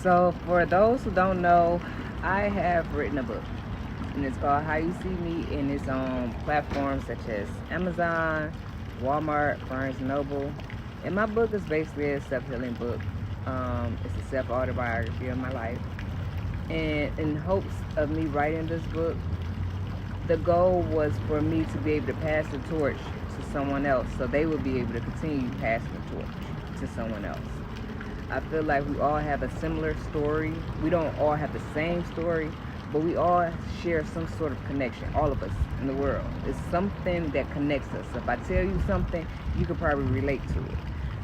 So, for those who don't know, I have written a book, and it's called How You See Me, and it's on platforms such as Amazon, Walmart, Barnes and Noble. And my book is basically a self-healing book. It's a self-autobiography of my life. And in hopes of me writing this book, the goal was for me to be able to pass the torch to someone else so they would be able to continue passing the torch to someone else. I feel like we all have a similar story. We don't all have the same story, but we all share some sort of connection, all of us in the world. It's something that connects us. If I tell you something, you could probably relate to it.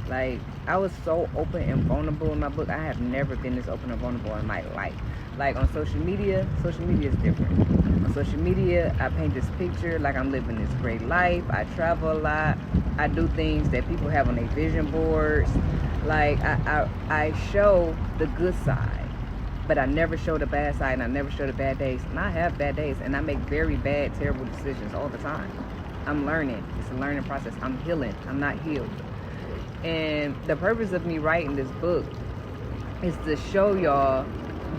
Like, I was so open and vulnerable in my book. I have never been this open and vulnerable in my life. Like, on social media is different. On social media, I paint this picture like I'm living this great life. I travel a lot. I do things that people have on their vision boards. Like, I show the good side, but I never show the bad side, and I never show the bad days. And I have bad days, and I make very bad, terrible decisions all the time. I'm learning. It's a learning process. I'm healing. I'm not healed. And the purpose of me writing this book is to show y'all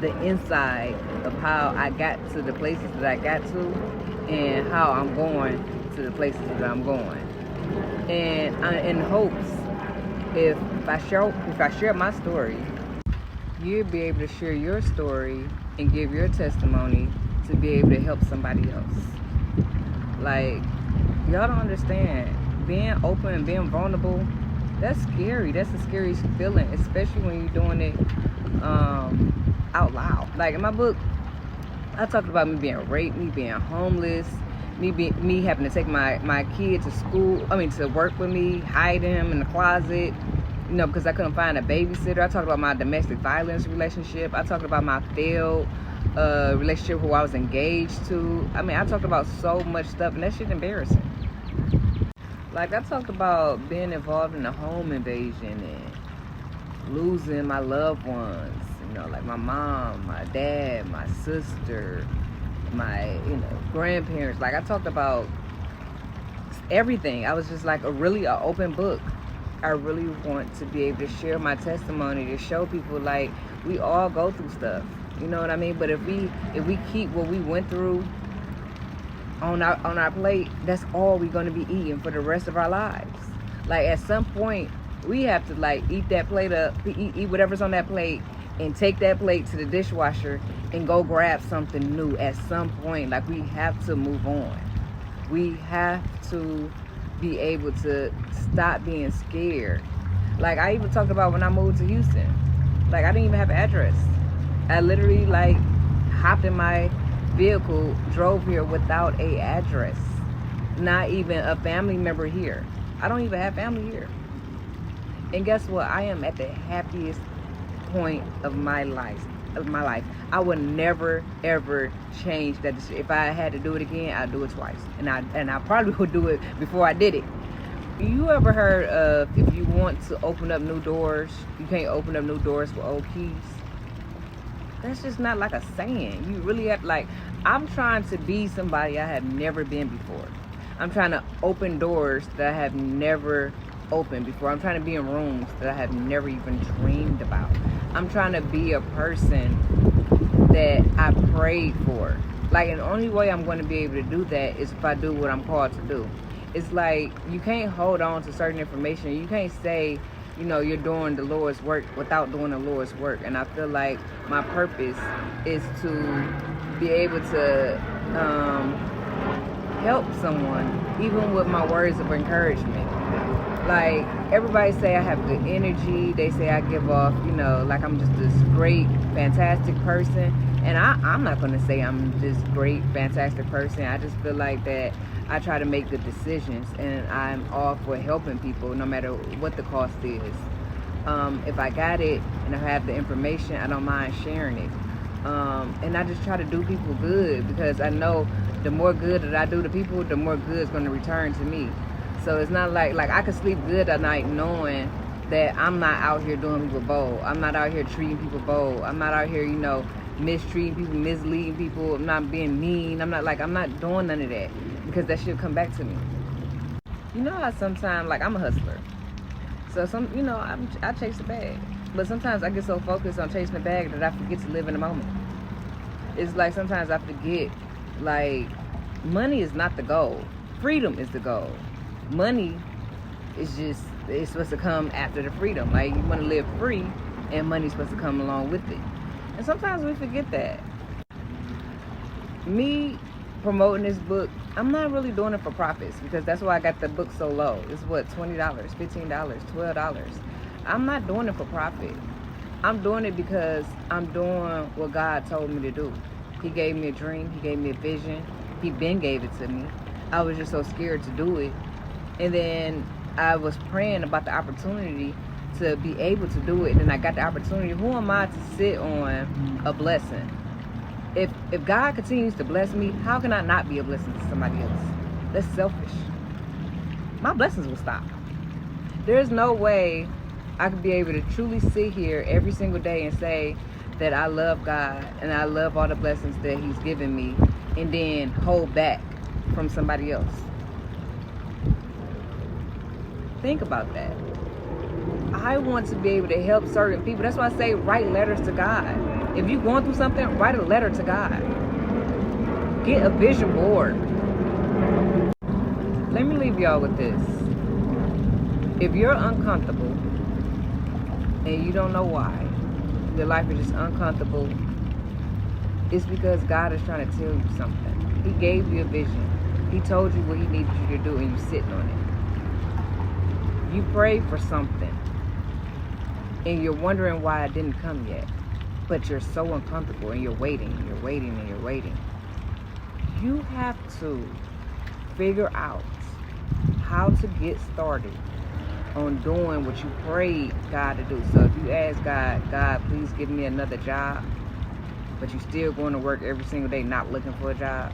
the inside of how I got to the places that I got to, and how I'm going to the places that I'm going. And in hopes, if I share my story, you'll be able to share your story and give your testimony to be able to help somebody else. Like, y'all don't understand. Being open and being vulnerable, that's scary. That's the scariest feeling, especially when you're doing it out loud. Like, in my book, I talked about me being raped, me being homeless, me having to take my kid to school, to work with me, hiding him in the closet, because I couldn't find a babysitter. I talked about my domestic violence relationship. I talked about my failed relationship who I was engaged to. I talked about so much stuff, and that shit embarrassing. Like, I talked about being involved in a home invasion and losing my loved ones, like my mom, my dad, my sister, my, grandparents. Like, I talked about everything. I was just like an open book. I really want to be able to share my testimony, to show people, like, we all go through stuff. You know what I mean? But if we keep what we went through on our plate, that's all we're going to be eating for the rest of our lives. Like, at some point, we have to, like, eat that plate up, eat whatever's on that plate, and take that plate to the dishwasher and go grab something new at some point. Like, we have to move on. We have to be able to stop being scared. Like, I even talked about when I moved to Houston. Like, I didn't even have an address. I literally, like, hopped in my vehicle, drove here without a address. Not even a family member here. I don't even have family here. And guess what? I am at the happiest point of my life. I would never ever change that. If I had to do it again, I'd do it twice. And I probably would do it before I did it. You ever heard of, if you want to open up new doors, you can't open up new doors with old keys? That's just not like a saying. You really have, like, I'm trying to be somebody I have never been before. I'm trying to open doors that I have never opened before. I'm trying to be in rooms that I have never even dreamed about. I'm trying to be a person that I prayed for. Like, and the only way I'm going to be able to do that is if I do what I'm called to do. It's like, you can't hold on to certain information. You can't say, you're doing the Lord's work without doing the Lord's work. And I feel like my purpose is to be able to help someone, even with my words of encouragement. Like, everybody say I have good energy. They say I give off, like I'm just this great, fantastic person. And I'm not going to say I'm this great, fantastic person. I just feel like that I try to make good decisions, and I'm all for helping people no matter what the cost is. If I got it and I have the information, I don't mind sharing it. And I just try to do people good, because I know the more good that I do to people, the more good is going to return to me. So it's not like I could sleep good at night knowing that I'm not out here doing people bold. I'm not out here treating people bold. I'm not out here, mistreating people, misleading people. I'm not being mean. I'm not doing none of that, because that should come back to me. You know how sometimes, like, I'm a hustler. So I chase the bag. But sometimes I get so focused on chasing the bag that I forget to live in the moment. It's like sometimes I forget, like, money is not the goal. Freedom is the goal. Money is just, it's supposed to come after the freedom. Like, you want to live free, and money's supposed to come along with it. And sometimes we forget that. Me promoting this book, I'm not really doing it for profits, because that's why I got the book so low. It's what, $20, $15, $12. I'm not doing it for profit. I'm doing it because I'm doing what God told me to do. He gave me a dream. He gave me a vision. He been gave it to me. I was just so scared to do it. And then I was praying about the opportunity to be able to do it. And then I got the opportunity. Who am I to sit on a blessing? If God continues to bless me, how can I not be a blessing to somebody else? That's selfish. My blessings will stop. There's no way I could be able to truly sit here every single day and say that I love God and I love all the blessings that He's given me, and then hold back from somebody else. Think about that. I want to be able to help certain people. That's why I say write letters to God. If you're going through something, write a letter to God. Get a vision board. Let me leave y'all with this. If you're uncomfortable and you don't know why, your life is just uncomfortable, it's because God is trying to tell you something. He gave you a vision. He told you what He needed you to do, and you're sitting on it. You prayed for something and you're wondering why it didn't come yet, but you're so uncomfortable and you're waiting and you're waiting and you're waiting. You have to figure out how to get started on doing what you prayed God to do. So if you ask God, please give me another job, but you're still going to work every single day not looking for a job,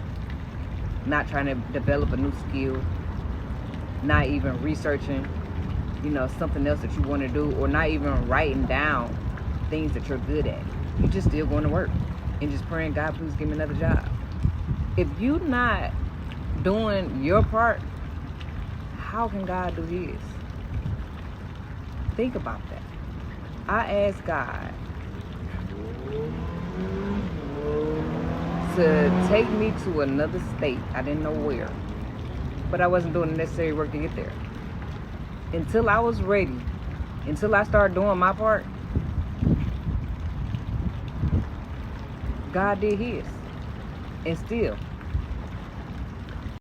not trying to develop a new skill, not even researching, something else that you want to do, or not even writing down things that you're good at. You're just still going to work and just praying, God, please give me another job. If you're not doing your part, how can God do His? Think about that. I asked God to take me to another state. I didn't know where, but I wasn't doing the necessary work to get there. Until I was ready, until I started doing my part, God did His. And still,